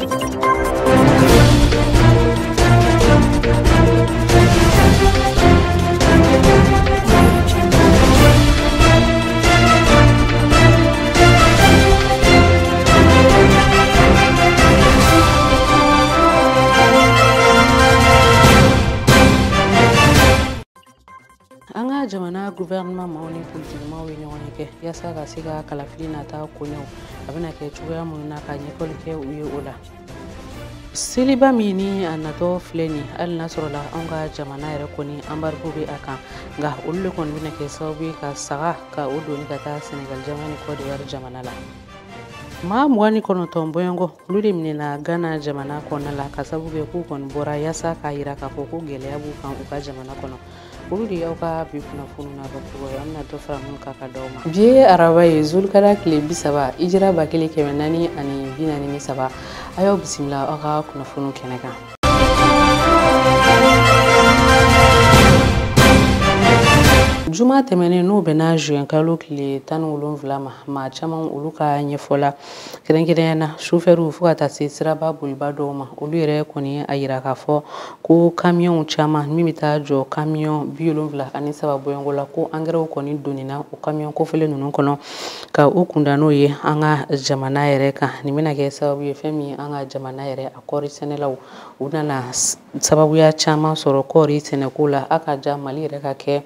Anga jamana gouvernement mauni politique mawi ñoŋi ke yasa ga siga kala filina ta ko ñew abina ke chuya mun na ka ñekol ke uye ola siliba mini anato fleni al nasrola anga jamana yare koni ambar bubi aka ga ulle kon bina ke sawi ka saga ka udo ni kata Senegal jamani ko de yar jamana la ma mwani kono tomboyongo ludi mnina Ghana jamana kono la kasabu ke ku kon bora yasa ka ira ka ko gele abu kan uka jamana kono Uri yauka bifuna fununa bakuru amna dofra mun kaka doma biye arabaye zulkara kile bisaba ijira bakile kemenani ani binani ni saba ayo bismillah aka kuna funu keneka Juma temene no bena juin kalo kile tanu ulonvla ma chaman uluka nyefola kerenkirena chauffeur fuka ta sira babul badoma ulire koni ayira kafo ko camion chama mimita jo camion biolonvla ani sababu yangola ko angere koni donina o camion ko fele nunun kono ka okunda no ye anga jamana yere ka nimina ke sababu ye femi anga jamana yere akori senelaw unana sababu ya chama soro kori senekula aka jamali yere ka ke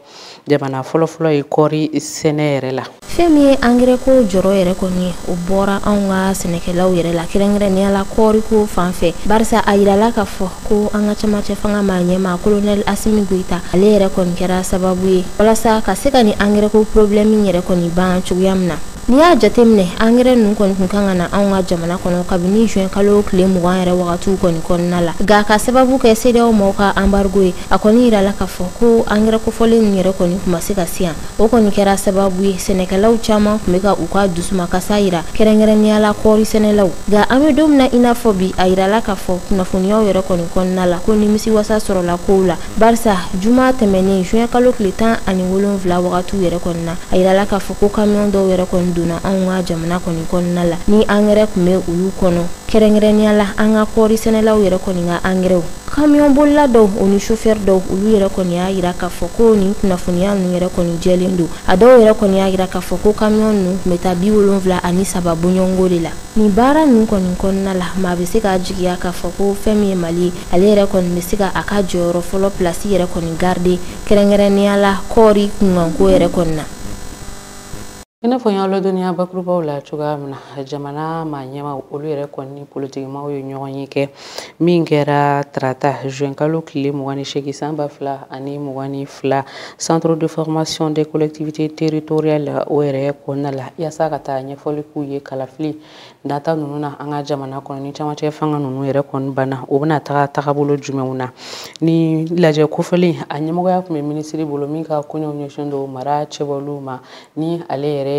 jamana folo e kori senere la femi angre ko joro yere ko ni o bora anga seneke law yere la kirengre ni ala kori ko fanfe barsa ayira la ka fo ko anga chama che fanga manyema colonel Assimi Goita ale yere ko kera sababu ye wala sa ka seka ni angre ko problème yere ko ni ban chuguyamna ni ya jatemne angre nun kon kanga na anga jamana kono kabini juin kalo kle mugan yere wakatu kon kon nala ga ka sababu ke sede o moka embargo akoni ira la ka fo ko angre ko fole ni yere ko ni kuma seka sia o kon kera sababu ye senekalaw chama kumeka uka dusuma kasaira kerengere ni ala kori senelaw ga ame domna ina fobi ayira la ka fo kuna funyo yere ko ni kon nala ko ni misi wasa soro la kola barsa juma temene juin kalo kle tan ani wolonvla wakatu yere kon na ayira la ka fo ko camion do yere kon duna anga jamana ko ni kon nala ni angere kume ulu kono kerengere ni ala anga kori senelaw yere ko ni nga angere camion bolla do oni chauffeur do ulu yere ko ni ayira ka fo ko ni kuna funyo yere ko ni jelindu ado yere ko ni ayira ka fo ko camion nu meta bi wolonvla ani sababu nyongole la ni bara nu ko ni kon nala ma be se ka jigiya ka fo ko femi mali ale yere ko ni siga aka joro folo place yere ko ni garde kerengere ni ala kori kungan ko yere ko na ina fonya lo dunia bakru bawla chuga mna jamana ma nyama ulu yere koni politique ma yo nyonyi ke mingera trata juin kalo kile mwani sheki samba fla ani mwani fla centre de formation des collectivités territoriales were konna la yasa kata nya foli kuye kala fli data nununa anga jamana kono ni chama che fanga nunu yere kon bana obna taka bolo jumeuna ni laje ko foli anya mo ya kuma ministre bolo minka kunyo nyoshondo mara cheboluma ni ale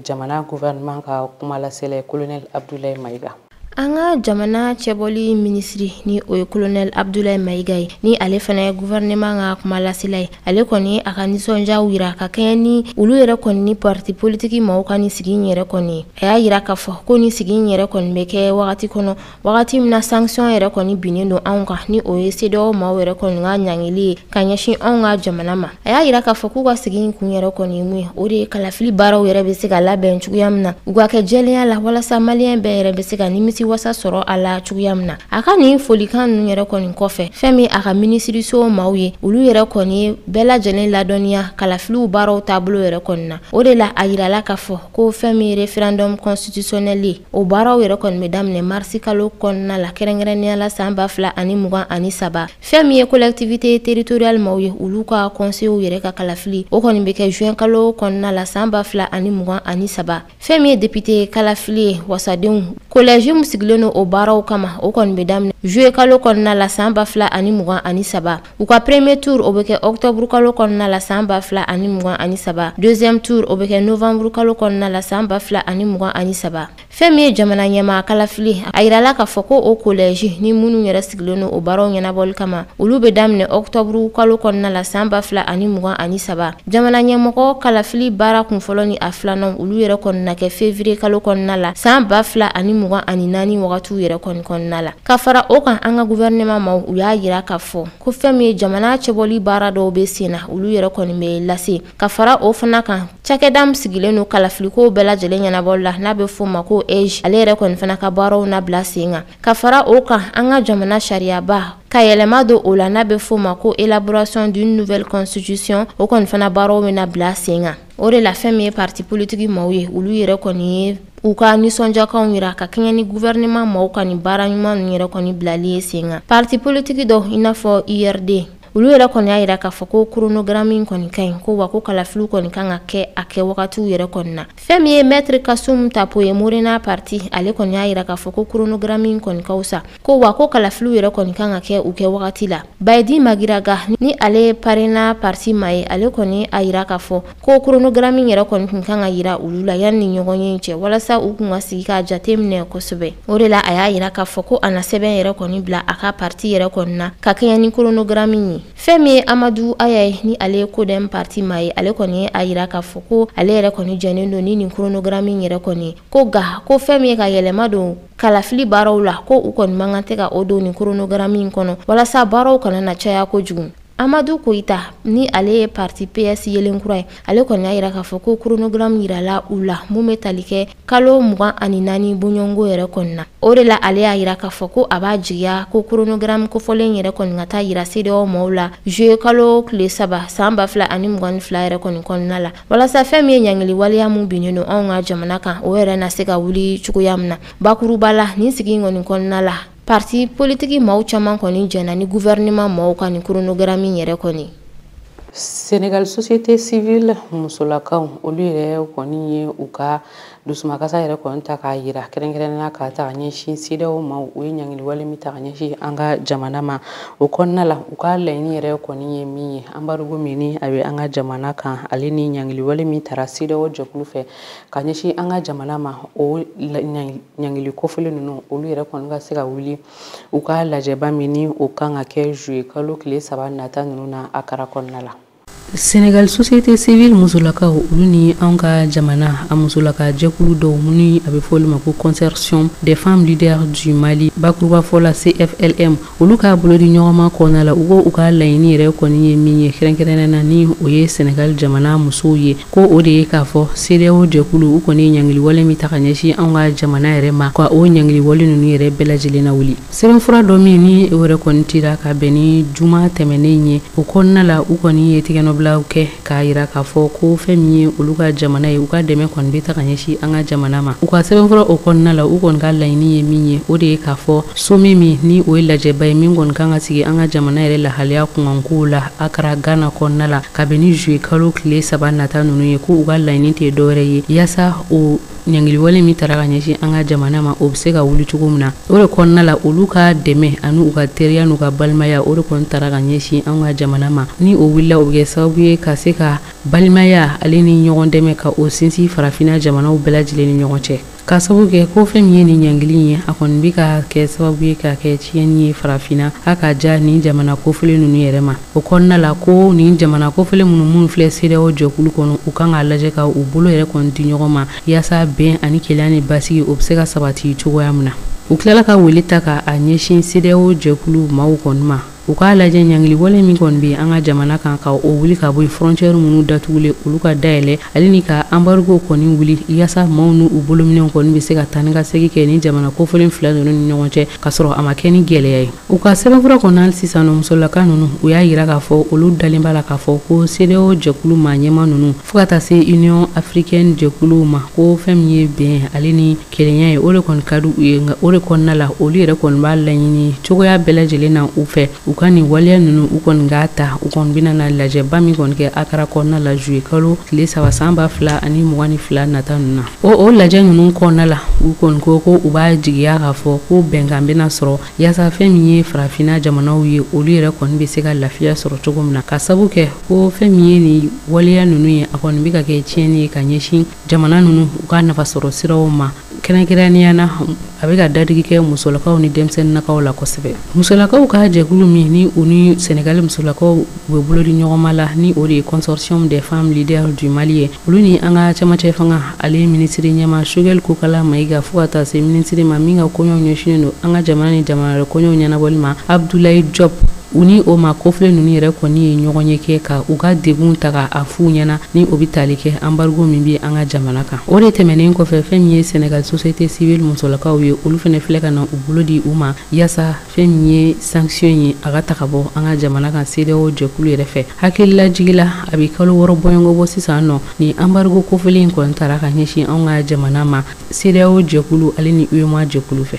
jamana gouvernement ka kuma la sele colonel Abdoulaye Maïga anga jamana cheboli ministry ni o colonel Abdoulaye Maïga ni ale fana gouvernement nga kuma la silay ale koni akani sonja wira ka keni ulu yere koni parti politique ma ka ni sigi yere koni ya yira ka fo ko ni sigi yere koni meke wakati kono wakati mina sanction yere koni binendo anga ni o sedo ma yere koni nga nyangili kanyashi anga jamana ma ya yira ka fo ku ka sigi kun yere koni mu o de kala fili baro yere be siga la ben chuguyamna ugwa ke jeliya la wala samalien be yere be siga ni misi wasa soro ala chuguyamna aka ni folikan nu yere koni kofe femi aka ministry so mawye ulu yere koni bela jelen la donia kala flu baro tableau yere konna o de la ayira la ka fo ko femi référendum constitutionnel o baro yere kon mesdames ne marsi kalo konna la kerengere ni ala samba fla ani mugan ani saba femi collectivité territoriale mawye ulu ka conseil yere ka kala fli o koni be ke juin kalo konna la samba fla ani mugan ani saba femi député kala fli wasadun collège musiglono o baro kama o kon mesdames juillet kalo konna la samba fla ani mugan ani saba u ka premier tour o be ke octobre kalo konna la samba fla ani mugan ani saba deuxième tour o be ke novembre kalo konna la samba fla ani mugan ani saba femi jamana nyama kala fli ayira la ka foko o collège ni munu yere siglono o baro nyana bol kama ulu be damne octobre kalo konna la samba fla ani mugan ani saba jamana nyama ko kala fli bara kun folo ni afla non ulu yere konna ke février kalo konna la samba fla ani mugan ani naani wagatu yɛrɛ kɔni kɔnɔna la ka fara o kan an ka gouvernement ma u y'a yira ka fɔ ko fɛn min ye jamana cɛbɔli baara dɔw bɛ sen na olu yɛrɛ kɔni bɛ lase ka fara o fana kan cakɛda min sigilen don kalafiliko bɛɛ lajɛlen ɲɛnabɔli la n'a bɛ fɔ o ma ko EJ ale yɛrɛ kɔni fana ka baaraw nabila sen kan ka fara o kan an ka jamana sariyaba ka yɛlɛma don o la n'a bɛ fɔ o ma ko élaboration d'une nouvelle constitution o kɔni fana baaraw bɛna bila sen kan o de la fɛn min ye parti politique maaw ye olu yɛrɛ kɔni ye u ka nisɔndiyakanw yira ka kɛɲɛ ni gouvernement maaw ka ni baara ɲuman ninnu yɛrɛ kɔni bilali ye sen kan parti politique dɔ i n'a fɔ IRD olu yɛrɛ kɔni y'a yira k'a fɔ ko chronogramme in kɔni ka ɲi ko wa ko kalafiliw kɔni kan ka kɛ a kɛ wagatiw yɛrɛ kɔni na fɛn min ye maître Kasum Tapo ye Morena parti ale kɔni y'a yira k'a fɔ ko chronogramme in kɔni ka wusa ko wa ko kalafiliw yɛrɛ kɔni kan ka kɛ u kɛ wagati la Baydi Magiraga ni ale parena parti ma ye ale kɔni a yira k'a fɔ ko chronogramme in yɛrɛ kɔni kun kan ka yira olu la yanni ni ɲɔgɔn ye cɛ walasa u kun ka sigi k'a jateminɛ kosɛbɛ o de la a y'a yira k'a fɔ ko a na sɛbɛn yɛrɛ kɔni bila a ka parti yɛrɛ kɔni na ka kɛɲɛ ni chronogramme ye fɛn min ye Amadou Aya ye ni ale ye Codem parti ma ye ale kɔni ye a yira k'a fɔ ko ale yɛrɛ kɔni jɛnnen don ni nin chronogramme yɛrɛ kɔni ko ga ko fɛn min ye ka yɛlɛma don kalafili baaraw la ko u kɔni man kan tɛ ka o don ni chronogramme in kɔnɔ walasa baaraw kana na caya kojugu Amadou Koita ni ale ye parti PS yelenkura ye ale kɔni y'a yira k'a fɔ ko chronogramme yirala u la mun bɛ tali kɛ kalo 24 bɔɲɔngo yɛrɛ kɔni na o de la ale y'a yira k'a fɔ ko a b'a jigiya ko chronogramme kofɔlen yɛrɛ kɔni ka taa yira CEDEAO maaw la juillet kalo tile 3 san 2022 yɛrɛ kɔni kɔnɔna la walasa fɛn min ye ɲangili waleya mun binnen don anw ka jamana kan o yɛrɛ na se ka wuli cogoya min na bakuruba la nin sigi kɔni kɔnɔna la parti politique maaw caman kɔni jɛna ni gouvernement maaw ka ni chronogramme yɛrɛ kɔni Sénégal société civile musolakaw olu yɛrɛ kɔni ye u ka dusumakasa yɛrɛ kɔni ta k'a yira kɛrɛnkɛrɛnnenya ka ta ka ɲɛsin CEDEAO ma u ye ɲangili wale min ta ka ɲɛsin an ka jamana ma o kɔnɔna la u ka laɲini yɛrɛ kɔni ye min ye embargo min ni a bɛ an ka jamana kan ale ni ɲangili wale min tara CEDEAO jɛkulu fɛ ka ɲɛsin an ka jamana ma o ɲangili kofɔlen ninnu olu yɛrɛ kɔni ka se ka wuli u ka lajɛba min ni o kan ka kɛ juillet kalo tile 3 nata ninnu na Akara kɔnɔna la Sénégal société civile musolakaw olu ni an ka jamana a musolaka jɛkulu dɔw minnu a bɛ fɔ olu ma ko consortium des femmes leaders du Mali bakuruba fɔ la CFLM olu k'a bolo di ɲɔgɔnma kɔnɔna la u ko u ka laɲini yɛrɛ kɔni ye min ye kɛrɛnkɛrɛnnena ni o ye Sénégal jamana musow ye ko o de ye k'a fɔ CEDEAO jɛkulu u kɔni ye ɲangili wale min ta ka ɲɛsin an ka jamana yɛrɛ ma ka o ɲangili wale ninnu yɛrɛ bɛɛ lajɛlen na wuli sɛbɛnfura dɔ min ni o yɛrɛ kɔni tira ka bɛn ni juma tɛmɛnen ye o kɔnɔna la u kɔni ye tigɛnɔbila kɛ k'a yira k'a fɔ ko fɛn min ye olu ka jamana ye u ka dɛmɛ kɔni bɛ ta ka ɲɛsin an ka jamana ma u ka sɛbɛnfura o kɔnɔna la u kɔni ka laɲini ye min ye o de ye k'a fɔ sommet min ni o ye lajɛba ye min kɔni kan ka sigi an ka jamana yɛrɛ lahalaya kunkankow la Akara Ghana kɔnɔna la ka bɛn ni juillet kalo tile 3 nata ninnu ye ko u ka laɲini tɛ dɔwɛrɛ ye yaasa o ɲangili wale min tara ka ɲɛsin an ka jamana ma o bɛ se ka wuli cogo min na o de kɔnɔna la olu ka dɛmɛ ani u ka teriya n'u ka balimaya o de kɔni tara ka ɲɛsin an ka jamana ma ni o wulila o bɛ kɛ sababu ye ka se ka balimaya ale ni ɲɔgɔn dɛmɛ ka o sinsin farafinna jamanaw bɛɛ lajɛlen ni ɲɔgɔn cɛ ka sababu kɛ ko fɛn min ye nin ɲangili ye a kɔni bɛ ka kɛ sababu ye ka kɛ tiɲɛni ye farafinna a ka ja nin jamana kofɔlen ninnu yɛrɛ ma o kɔnɔna la ko nin jamana kofɔlen minnu filɛ CEDEAO jɛkulu kɔnɔ u kan k'a lajɛ ka u bolo yɛrɛ kɔni di ɲɔgɔn ma yaasa bɛn ani keleya ni basigi o bɛ se ka sabati cogoya min na u tilala ka wele ta ka a ɲɛsin CEDEAO jɛkulu maaw kɔni ma u k'a lajɛ ɲangili wale min kɔni bɛ an ka jamana kan ka o wuli ka bɔ frontière minnu datugulen olu ka dayɛlɛ ale ni ka embargo kɔni wuli yaasa maaw n'u bolominɛw kɔni bɛ se ka taa ni ka segin kɛ ni jamana kofɔlen fila ninnu ni ɲɔgɔn cɛ ka sɔrɔ a ma kɛ ni gɛlɛya ye u ka sɛbɛnfura kɔnɔ hali sisan nɔ musolaka ninnu u y'a yira k'a fɔ olu dalen b'a la k'a fɔ ko CEDEAO jɛkulu maa ɲɛma ninnu fo ka taa se Union africaine jɛkuluw ma ko fɛn min ye bɛn ale ni kelenya ye o de kɔni ka di u ye nka o de kɔnɔna la olu yɛrɛ kɔni b'a laɲini cogoya bɛɛ lajɛlen na u fɛ u ka nin waleya ninnu u kɔni k'a ta u kɔni bɛna na lajɛba min kɔni kɛ Akara kɔnɔna la juillet kalo tile 3 san 2022 nata ninnu na o lajɛ ninnu kɔnɔna la u kɔni ko u b'a jigiya k'a fɔ ko bɛnkan bɛna sɔrɔ yaasa fɛn min ye farafinna jamanaw ye olu yɛrɛ kɔni bɛ se ka lafiya sɔrɔ cogo min na ka sabu kɛ ko fɛn min ye nin waleya ninnu ye a kɔni bɛ ka kɛ tiɲɛni ye ka ɲɛsin jamana ninnu u ka nafa sɔrɔ siraw ma kɛrɛnkɛrɛnnenya na a bɛ ka dadigi kɛ musolakaw ni denmisɛnninnakaw la kosɛbɛ. Musolakaw ka jɛkulu min ni u ni Senegal musolakaw bɛ bolo di ɲɔgɔn la ni o de ye Consortium des femmes leaders du Mali ye. Olu ni an ka cɛmancɛ fanga ale ministre ɲɛma Choguel Kokala Mayiga fo ka taa se ministre ma min ka kɔɲɔw ɲɛsinnen don an ka jamana ni jamana wɛrɛ kɔɲɔw ɲɛnabɔli ma Abdoulaye Diop. U ni o ma kofile ninnu yɛrɛ kɔni ye ɲɔgɔn ye kɛ ka u ka degun ta k'a f'u ɲɛna ni o bɛ tali kɛ embargo min bɛ an ka jamana kan. O de tɛmɛnen kɔfɛ fɛn min ye Senegal société civile musolakaw ye olu fana filɛ ka na u bolo di u ma yaasa fɛn min ye sanction ye a ka ta ka bɔ an ka jamana kan CEDEAO jɛkulu yɛrɛ fɛ. Hakililajigi la a bɛ kalo 6 bɔɲɔgɔn bɔ sisan nɔ ni embargo kofile in kɔni taara ka ɲɛsin an ka jamana ma CEDEAO jɛkulu ale ni UEMOA jɛkulu fɛ.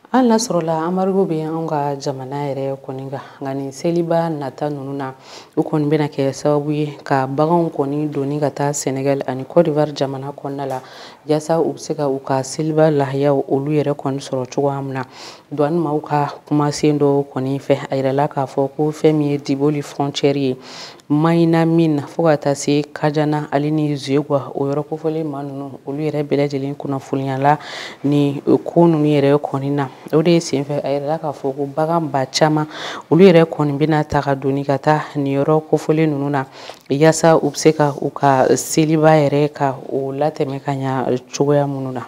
An lasɔrɔla embargo bɛ an ka jamana yɛrɛ kɔni kan nka ni seliba nata ninnu na u kɔni bɛna kɛ sababu ye ka baganw kɔni doni ka taa Senegal ani Côte d'Ivoire jamana kɔnɔna la yaasa u bɛ se ka u ka seliba lahayaw olu yɛrɛ kɔni sɔrɔ cogoya min na. Douane maaw ka kumasen dɔ kɔni fɛ a yirala k'a fɔ ko fɛn min ye Diboli frontière ye Mayina min fo ka taa se Kajana ale ni Zuegwa o yɔrɔ kofɔlen maa ninnu olu yɛrɛ bɛɛ lajɛlen kunnafoniyala ni ko ninnu yɛrɛ kɔni na. O de ye senfɛ a yirala k'a fɔ ko bagan ba caman olu yɛrɛ kɔni bɛna ta ka doni ka taa nin yɔrɔ kofɔlen ninnu na yaasa u bɛ se ka u ka seliba yɛrɛ ka o latɛmɛ ka ɲa cogoya minnu na.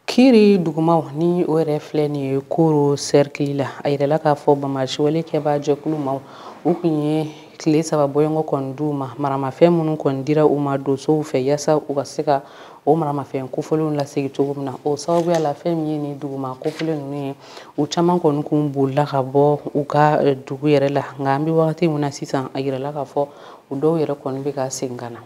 Kiri dugumaw ni o yɛrɛ filɛ nin ye Koro cercle la a yirala k'a fɔ Bamasiwale kɛba jɛkulu maaw u kun ye tile 3 bɔɲɔgɔn kɔni d'u ma maramafɛn minnu kɔni dira u ma dosow fɛ yaasa u ka se ka o maramafɛn kofɔlenw lasegi cogo min na. O sababuya la fɛn min ye nin duguma kofɔlen ninnu ye u caman kɔni kun bolila ka bɔ u ka dugu yɛrɛ la nka an bɛ wagati min na sisan a yirala k'a fɔ u dɔw yɛrɛ kɔni bɛ ka segin ka na.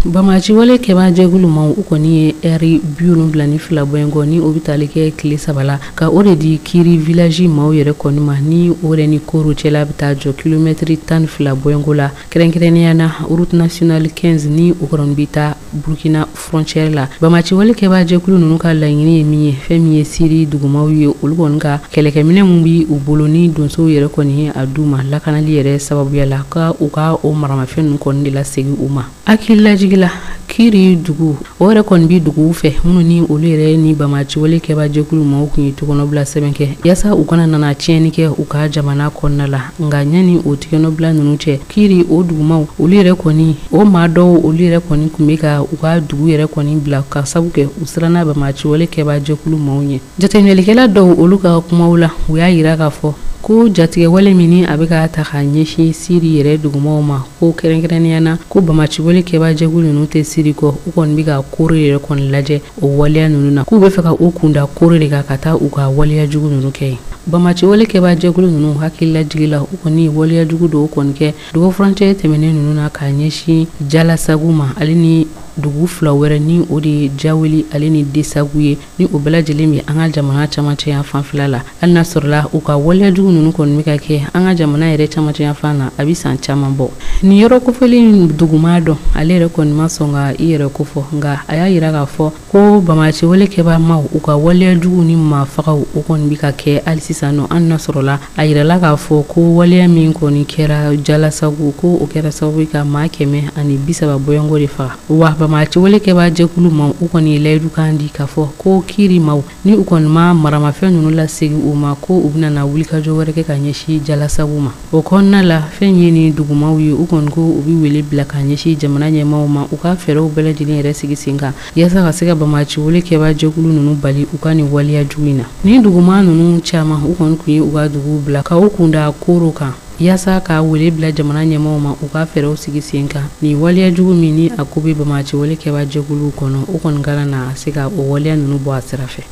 Bamasiwale kɛba jɛkulu maaw u kɔni ye heure 72 bɔɲɔgɔn ni o bɛ tali kɛ tile 3 la ka o de di Kiri village maaw yɛrɛ kɔni ma ni o yɛrɛ ni Koro cɛla bɛ taa jɔ kilomètre 12 bɔɲɔgɔn la kɛrɛnkɛrɛnnenya na route nationale 15 ni o kɔni bɛ taa Burkina frontière la. Bamasiwale kɛba jɛkulu ninnu ka laɲini ye min ye fɛn min ye Siri dugumaw ye olu kɔni ka kɛlɛkɛminɛ min bɛ u bolo ni donsow yɛrɛ kɔni ye a d'u ma lakanali yɛrɛ sababuya la ka u ka o maramafɛn ninnu kɔni de lasegi u ma. Hakililajigi la Kiri dugu o yɛrɛ kɔni bi dugu fɛ minnu ni olu yɛrɛ ni Bamasiwale kɛba jɛkulu maaw kun ye tɔgɔnɔbila sɛbɛn kɛ yaasa u kana nana tiɲɛni kɛ u ka jamana kɔnɔna la nka ɲani o tigɛnɔbila ninnu cɛ Kiri o dugumaw olu yɛrɛ kɔni o maa dɔw olu yɛrɛ kɔni kun bɛ ka u ka dugu yɛrɛ kɔni bila ka sabu kɛ u siranna Bamasiwale kɛba jɛkulu maaw ɲɛ. Jateminɛlikɛla dɔw olu ka kumaw la u y'a yira k'a fɔ ko jatigɛwale min a bɛ ka ta ka ɲɛsin Siri yɛrɛ dugumaw ma ko kɛrɛnkɛrɛnnenya na ko Bamasiwale kɛba jɛkulu ninnu tɛ Siri kɔ u kɔni bɛ ka Koro yɛrɛ kɔni lajɛ o waleya ninnu na k'u bɛ fɛ ka u kunda Koro de kan ka taa u ka waleya jugu ninnu kɛ. Bamasiwale kɛba jɛkulu ninnu hakililajigi la u kɔni ye waleya jugu dɔw kɔni kɛ dugu frontière tɛmɛnen ninnu na ka ɲɛsin Jalasagu ma ale ni dugu fila wɛrɛ ni o de ye Jaweli ale ni Desagu ye ni o bɛɛ lajɛlen bɛ an ka jamana camancɛ yan fanfɛla la hali n'a sɔrɔla u ka waleya jugu ninnu kɔni bɛ ka kɛ an ka jamana yɛrɛ camancɛ yan fan na a bɛ san caman bɔ. Nin yɔrɔ kofɔlen duguma dɔn ale yɛrɛ kɔni ma sɔn ka i yɛrɛ kofɔ nka a y'a yira k'a fɔ ko Bamasiwale kɛba maaw u ka waleya jugu ni maafagaw o kɔni bɛ ka kɛ hali sisan nɔ hali n'a sɔrɔla a yirala k'a fɔ ko waleya min kɔni kɛra Jalasagu ko o kɛra sababu ye ka maa 130 bɔɲɔgɔn de faga wa Bamasiwale kɛba jɛkulu maaw u kɔni ye layidu kan di k'a fɔ ko Kiri maaw ni u kɔni ma maramafɛn ninnu lasegi u ma ko u bɛna na wulikajɔ wɛrɛ kɛ ka ɲɛsin Jalasagu ma. O kɔnɔna la fɛn ye ni dugumaw ye u kɔni ko u bɛ wele bila ka ɲɛsin jamana ɲɛmaaw ma u ka fɛɛrɛw bɛɛ lajɛlen yɛrɛ sigi sen kan yaasa ka se ka Bamasiwale kɛba jɛkulu ninnu bali u ka nin waleya jugu in na. Ni duguma ninnu caman u kɔni kun ye u ka dugu bila ka u kunda Koro kan yaasa ka wele bila jamana ɲɛmaaw ma u ka fɛɛrɛw sigi sen kan ni waleya jugu min ni a ko bɛ Bamasiwale kɛba jɛkulu kɔnɔ u kɔni kana na se ka o waleya ninnu bɔ a sira fɛ.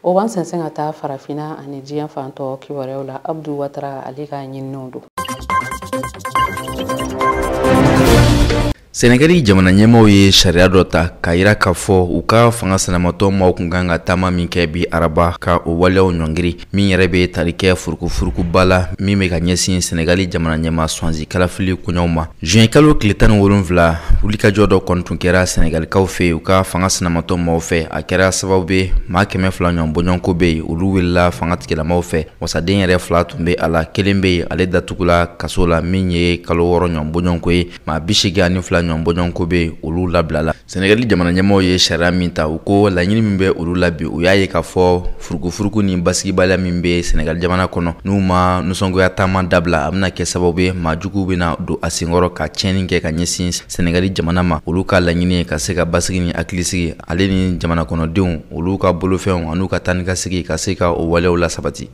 O b'an sɛnsɛn ka taa farafinna ani diɲɛ fan tɔ kibaruyaw la Abdu Watara ale ka ɲininiw don. Senegali jamana ɲɛmaaw ye sariya dɔ ta k'a yira k'a fɔ u ka fanga sɛnɛmatɔ maaw kun kan ka taama min kɛ bi araba ka o waleyaw ɲɔngiri min yɛrɛ bɛ tali kɛ furukufurukuba la min bɛ ka ɲɛsin Senegali jamana ɲɛmaa Swanzi kalafili koɲɛw ma. Juin kalo tile 17 wulikajɔ dɔ kɔni tun kɛra Senegalikaw fɛ u ka fanga sɛnɛmatɔ maaw fɛ a kɛra sababu ye maa 100 ɲɔgɔn bɔɲɔgɔnko bɛ yen olu wulila fanga tigilamaw fɛ wasaden yɛrɛ 2 tun bɛ a la kelen bɛ yen ale datugula kaso la min ye kalo 6 ɲɔgɔn bɔɲɔgɔnko ye maa 82 ɲɔnbɔɲɔn ko be olu labilala. Senegali jamana ɲɛmɔgɔw ye sariya min ta u ko laɲini min bɛ olu la bi u y'a ye k'a fɔ furukufuruku ni basigibaliya min bɛ Senegali jamana kɔnɔ n'u ma nisɔngoya taama dabila a bɛna kɛ sababu ye maajuguw bɛna don a senkɔrɔ ka tiɲɛni kɛ ka ɲɛsin Senegali jamana ma. Olu ka laɲini ye ka se ka basigi ni hakilisigi ale ni jamana kɔnɔdenw olu ka bolofɛnw an'u ka taa ni ka segi ka se ka o waleyaw la sabati.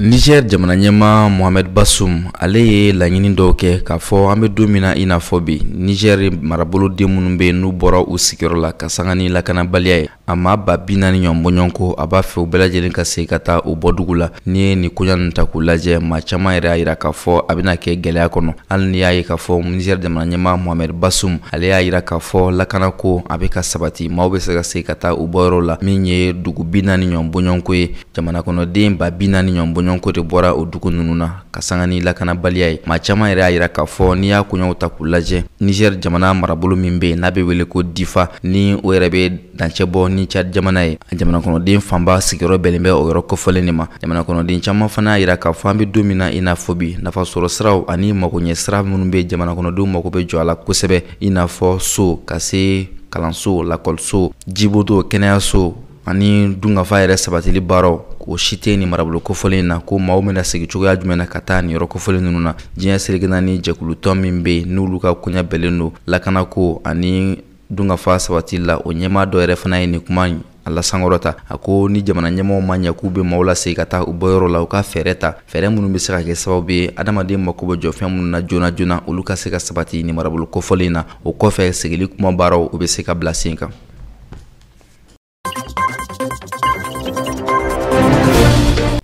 Niger jamana ɲɛmaa Mohamed Bazoum ale ye laɲini dɔw kɛ k'a fɔ an bɛ don min na i n'a fɔ bi Niger maraboloden minnu bɛ n'u bɔra u sigiyɔrɔ la ka sanga ni lakanabaliya ye a ma ba 40 ɲɔnbɔɲɔn ko a b'a fɛ u bɛɛ lajɛlen ka se ka taa u bɔ dugu la. N'i ye nin koɲa ninnu ta k'u lajɛ maa caman yɛrɛ y'a yira k'a fɔ a bɛna kɛ gɛlɛya kɔnɔ hali n'i y'a ye k'a fɔ Niger jamana ɲɛmaa Mohamed Bazoum ale y'a yira k'a fɔ lakana ko a bɛ ka sabati maaw bɛ se ka taa u bɔyɔrɔ la min ye dugu 40 ɲɔnbɔɲɔn ko ye. Jamana kɔnɔden ba 40 ɲɔnbɔɲɔn ko de bɔra o dugu ninnu na ka sanga ni lakanabaliya ye. Maa caman yɛrɛ y'a yira k'a fɔ n'i y'a koɲaw ta k'u lajɛ Niger jamana marabolo min bɛ yen n'a bɛ wele ko Difa ni o yɛrɛ bɛ dancɛ bɔ ni Tchad jamana ye. Jamana kɔnɔden fanba sigiyɔrɔ bɛnnen bɛ o yɔrɔ kɔfɔlen de ma. Jamana kɔnɔden caman fana y'a yira k'a fɔ an bɛ don min na i n'a fɔ bi nafasɔrɔ siraw ani magoɲɛ sira minnu bɛ jamana kɔnɔdenw mako bɛ jɔ a la kosɛbɛ i n'a fɔ so ka se kalanso lakɔliso jibodo kɛnɛyaso ani dungafa yɛrɛ sabatili baaraw o si tɛ nin marabolo kofɔlen na ko maaw bɛna segi cogoya jumɛn na ka taa nin yɔrɔ kofɔlen ninnu na. Diɲɛ selekena ni jɛkulutɔn min bɛ yen n'olu ka koɲa bɛlen don lakanako ani dungafa sabatili la o ɲɛmaa dɔ yɛrɛ fana ye nin kuma a lasankɔrɔta a ko ni jamana ɲɛmɔgɔw ma ɲɛ k'u bɛ maaw lasegi ka taa u bɔyɔrɔ la u ka fɛɛrɛ ta fɛɛrɛ minnu bɛ se ka kɛ sababu ye adamaden mako bɛ jɔ fɛn minnu na joona joona olu ka se ka sabati nin marabolo kofɔlen na. O kɔfɛ segili kuma baaraw u bɛ se ka bila sen kan.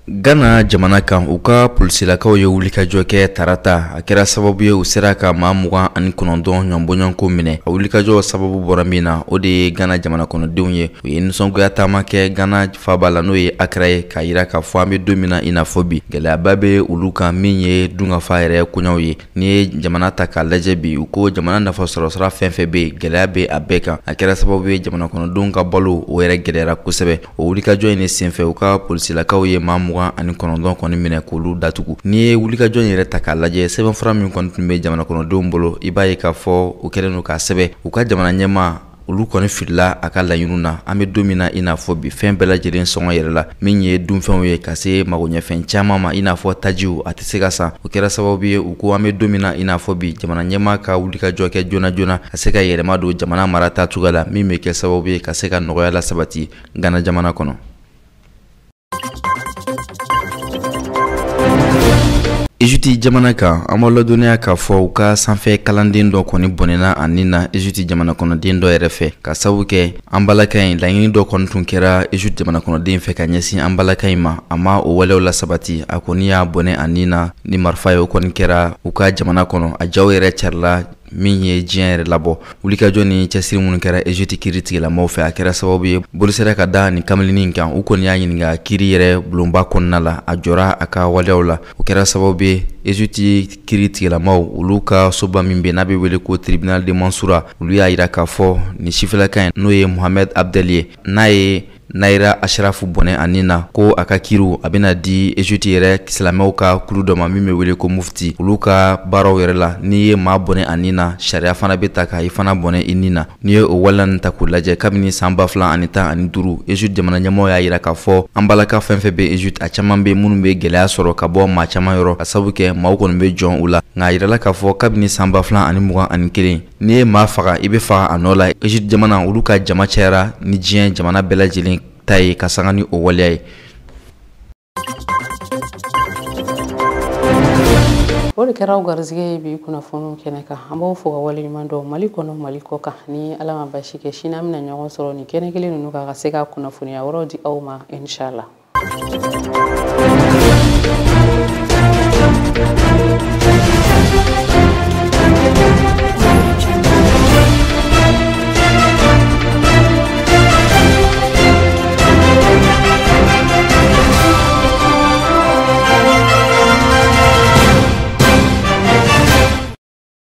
Ghana jamana kan u ka polisilakaw ye wulikajɔ kɛ tarata a kɛra sababu ye u sera ka maa 29 ɲɔnbɔɲɔn ko minɛ. A wulikajɔ sababu bɔra min na o de ye Ghana jamana kɔnɔdenw ye u ye nisɔngoya taama kɛ Ghana faaba la n'o ye Accra ye k'a yira k'a fɔ an bɛ don min na i n'a fɔ bi gɛlɛyaba bɛ olu kan min ye dungafa yɛrɛ koɲaw ye. N'i ye jamana ta k'a lajɛ bi u ko jamana nafasɔrɔ sira fɛn fɛn bɛ yen gɛlɛya bɛ a bɛɛ kan. A kɛra sababu ye jamana kɔnɔdenw ka balo o yɛrɛ gɛlɛyara kosɛbɛ. O wulikajɔ in ne senfɛ u ka polisilakaw ye maa 29 kɔni minɛ k'olu datugu. N'i ye wulikajɔ in yɛrɛ ta k'a lajɛ sɛbɛnfura min kɔni tun bɛ jamana kɔnɔdenw bolo i b'a ye k'a fɔ u kɛlen don k'a sɛbɛn u ka jamana ɲɛmaa olu kɔni filila a ka laɲiniw na. An bɛ don min na i n'a fɔ bi fɛn bɛɛ lajɛlen sɔngɔ yɛrɛ la min ye dunfɛnw ye ka se magoɲɛfɛn caman ma i n'a fɔ tajiw a tɛ se ka san. O kɛra sababu ye u ko an bɛ don min na i n'a fɔ bi jamana ɲɛmaa ka wulikajɔ kɛ joona joona ka se ka yɛlɛma don jamana marata cogoya la min bɛ kɛ sababu ye ka se ka nɔgɔya la sabati Ghana jamana kɔnɔ. Egypte jamana kan an b'a ladɔnniya k'a fɔ u ka sanfɛ kalanden dɔ kɔni bɔnɛna a nin na Egypte jamana kɔnɔden dɔ yɛrɛ fɛ ka sababu kɛ an balaka in laɲini dɔ kɔni tun kɛra Egypte jamana kɔnɔden fɛ ka ɲɛsin an balaka in ma a ma o waleyaw la sabati a kɔni y'a bɔnɛ a nin na ni marifa ye o kɔni kɛra u ka jamana kɔnɔ a jaw yɛrɛ carila min ye diɲɛ yɛrɛ labɔ. Wulikajɔ ni cɛsiri minnu kɛra Egypte kiiri tigilamaw fɛ a kɛra sababu ye boli sera ka da nin kamalenin kan u kɔni y'a ɲininka kiiri yɛrɛ bulonba kɔnɔna la a jɔra a ka waleyaw la. O kɛra sababu ye Egypte kiiri tigilamaw olu ka soba min bɛ n'a bɛ wele ko Tribunal de Mansoura olu y'a yira k'a fɔ nin sifilaka in n'o ye Mohamed Abdel ye n'a ye Naira Ashrafu bɔnɛ a nin na ko a ka kiiriw a bɛna di Egypte yɛrɛ silamɛw ka kulu dɔ ma min bɛ wele ko mufti olu ka baaraw yɛrɛ la. N'i ye maa bɔnɛ a nin na sariya fana bɛ ta k'a i fana bɔnɛ i nin na. N'i ye o waleya nin ta k'u lajɛ kabini san 2015 Egypte jamana ɲɛmɔgɔw y'a yira k'a fɔ an balaka fɛn fɛn bɛ Egypte a caman bɛ minnu bɛ gɛlɛya sɔrɔ ka bɔ maa caman yɔrɔ ka sababu kɛ maaw kɔni bɛ jɔn u la nka a yirala k'a fɔ kabini san 2021 n'i ye maa faga i bɛ faga a nɔ la. Egypte jamana olu ka jama cayara ni diɲɛ jamana bɛɛ lajɛlen ta ye ka sanga ni o waleya ye. O de kɛra garizigɛ ye bi kunnafoniw kɛnɛ kan an b'aw fo ka waleɲuman dɔn Mali kɔnɔ Mali kɔ kan ni Ala ma basi kɛ sini an bɛna ɲɔgɔn sɔrɔ ni kɛnɛ kelen ninnu kan ka se ka kunnafoniya wɛrɛw di aw ma inshallah.